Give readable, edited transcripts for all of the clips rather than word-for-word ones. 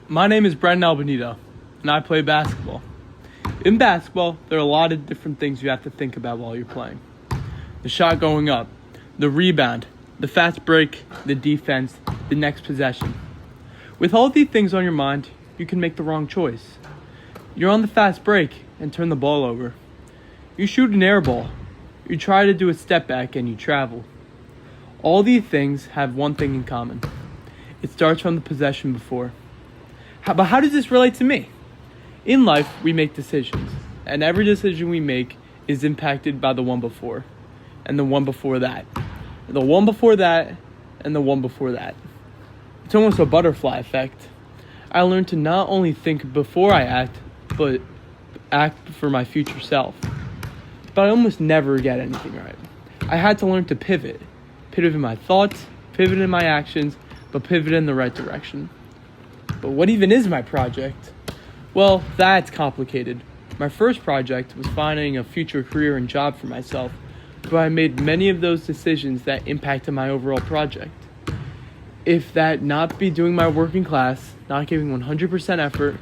My name is Brendan Albanito, and I play basketball. In basketball, there are a lot of different things you have to think about while you're playing. The shot going up, the rebound, the fast break, the defense, the next possession. With all of these things on your mind, you can make the wrong choice. You're on the fast break and turn the ball over. You shoot an air ball. You try to do a step back and you travel. All these things have one thing in common. It starts from the possession before. But how does this relate to me? In life, we make decisions, and every decision we make is impacted by the one before, and the one before that, the one before that, and the one before that. It's almost a butterfly effect. I learned to not only think before I act, but act for my future self. But I almost never get anything right. I had to learn to pivot in my thoughts, pivot in my actions, but pivot in the right direction. But what even is my project? Well, that's complicated. My first project was finding a future career and job for myself, but I made many of those decisions that impacted my overall project. If that not be doing my work in class, not giving 100% effort,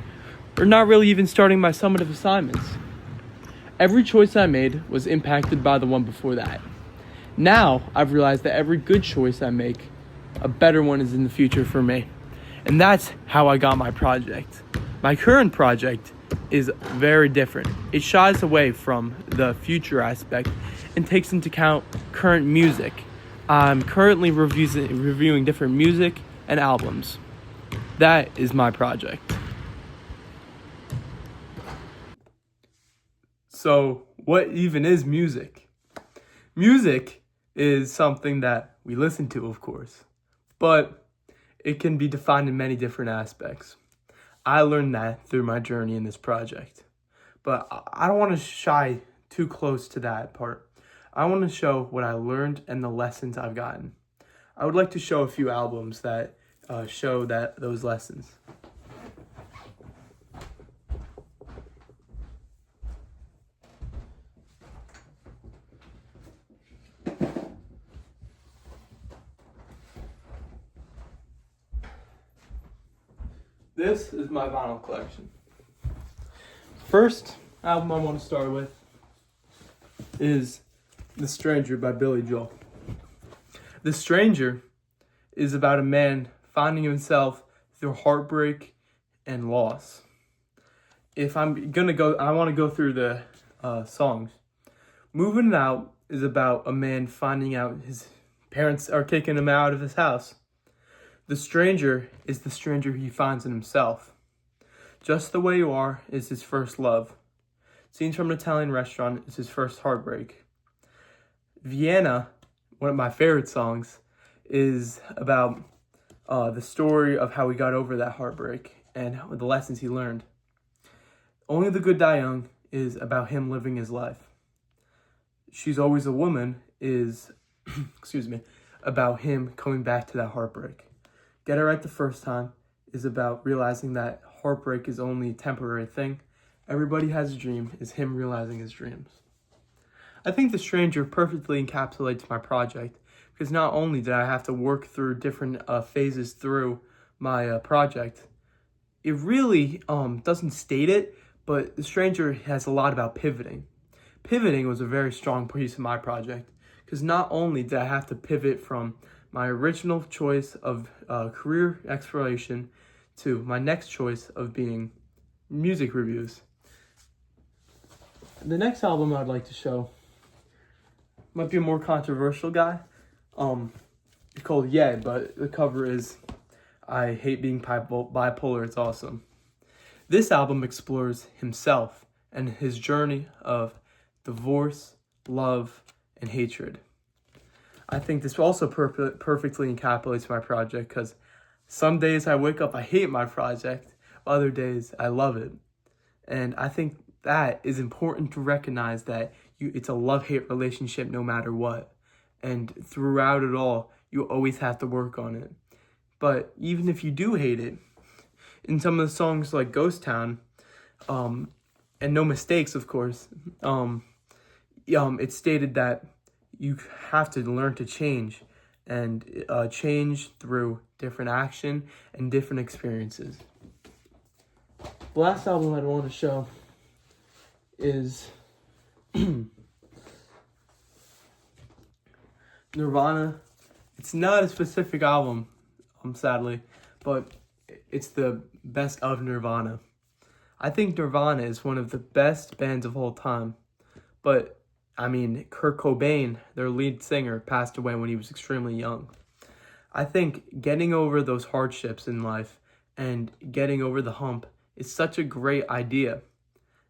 or not really even starting my summative assignments. Every choice I made was impacted by the one before that. Now, I've realized that every good choice I make, a better one is in the future for me. And that's how I got my project. My current project is very different. It shies away from the future aspect and takes into account current music. I'm currently reviewing different music and albums. That is my project. So, what even is music? Music is something that we listen to, of course, but it can be defined in many different aspects. I learned that through my journey in this project. But I don't want to shy too close to that part. I want to show what I learned and the lessons I've gotten. I would like to show a few albums that show those lessons. This is my vinyl collection. First album I want to start with is The Stranger by Billy Joel. The Stranger is about a man finding himself through heartbreak and loss. If I'm gonna go, I want to go through the songs. Moving Out is about a man finding out his parents are kicking him out of his house. The Stranger is the stranger he finds in himself. Just the Way You Are is his first love. Scenes from an Italian Restaurant is his first heartbreak. Vienna, one of my favorite songs, is about the story of how he got over that heartbreak and the lessons he learned. Only the Good Die Young is about him living his life. She's Always a Woman is, about him coming back to that heartbreak. Get It Right the First Time is about realizing that heartbreak is only a temporary thing. Everybody Has a Dream is him realizing his dreams. I think The Stranger perfectly encapsulates my project because not only did I have to work through different phases through my project, it really doesn't state it, but The Stranger has a lot about pivoting. Pivoting was a very strong piece of my project because not only did I have to pivot from my original choice of career exploration to my next choice of being music reviews. The next album I'd like to show might be a more controversial guy. It's called Yeah, but the cover is I Hate Being Bipolar, It's Awesome. This album explores himself and his journey of divorce, love, and hatred. I think this also perfectly encapsulates my project because some days I wake up, I hate my project. Other days, I love it. And I think that is important to recognize that it's a love-hate relationship no matter what. And throughout it all, you always have to work on it. But even if you do hate it, in some of the songs like Ghost Town, and No Mistakes, of course, it's stated that you have to learn to change and change through different action and different experiences. The last album I'd want to show is Nirvana. It's not a specific album, sadly, but it's the best of Nirvana. I think Nirvana is one of the best bands of all time, but I mean, Kurt Cobain, their lead singer, passed away when he was extremely young. I think getting over those hardships in life and getting over the hump is such a great idea.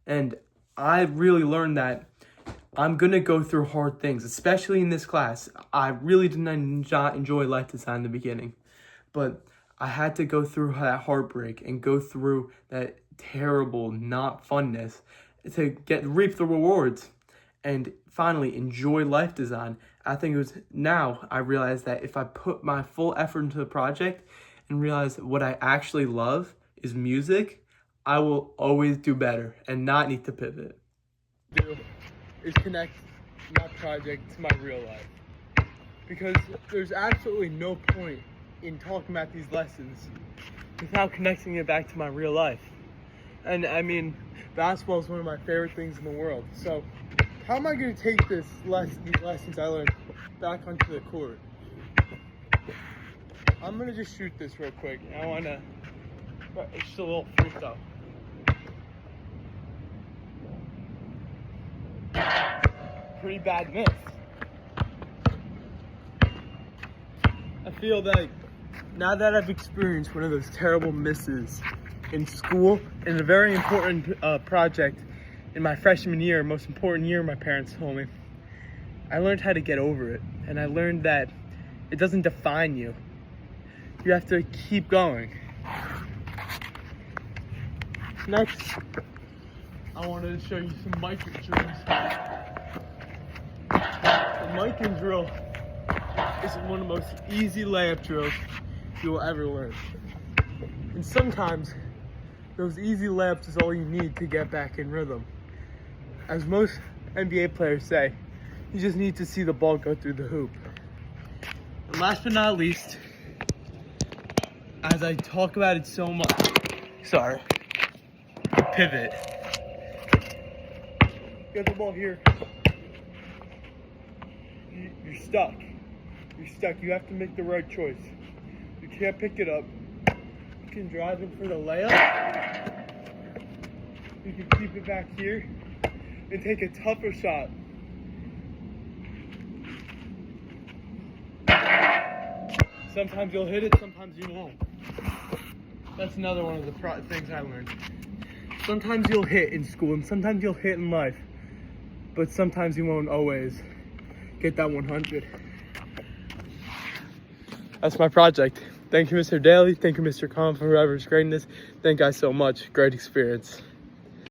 And I really learned that I'm going to go through hard things, especially in this class. I really did not enjoy life design in the beginning, but I had to go through that heartbreak and go through that terrible not funness to reap the rewards and finally enjoy life design. I think it was now I realized that if I put my full effort into the project and realize what I actually love is music, I will always do better and not need to pivot. Is connect my project to my real life, because there's absolutely no point in talking about these lessons without connecting it back to my real life. And I mean, basketball is one of my favorite things in the world. So how am I going to take these lessons I learned back onto the court? I'm going to just shoot this real quick. I want to, it's just a little freestyle. Pretty bad miss. I feel like now that I've experienced one of those terrible misses in school, in a very important project in my freshman year, most important year, my parents told me, I learned how to get over it. And I learned that it doesn't define you. You have to keep going. Next, I wanted to show you some micro drills. The micro drill is one of the most easy layup drills you will ever learn. And sometimes those easy layups is all you need to get back in rhythm. As most NBA players say, you just need to see the ball go through the hoop. And last but not least, as I talk about it so much, pivot. Get the ball here. You're stuck. You're stuck. You have to make the right choice. You can't pick it up. You can drive in for the layup. You can keep it back here and take a tougher shot. Sometimes you'll hit it, sometimes you won't. That's another one of the things I learned. Sometimes you'll hit in school and sometimes you'll hit in life, but sometimes you won't always get that 100. That's my project. Thank you, Mr. Daly. Thank you, Mr. Khan, for whoever's grading this. Thank you guys so much. Great experience.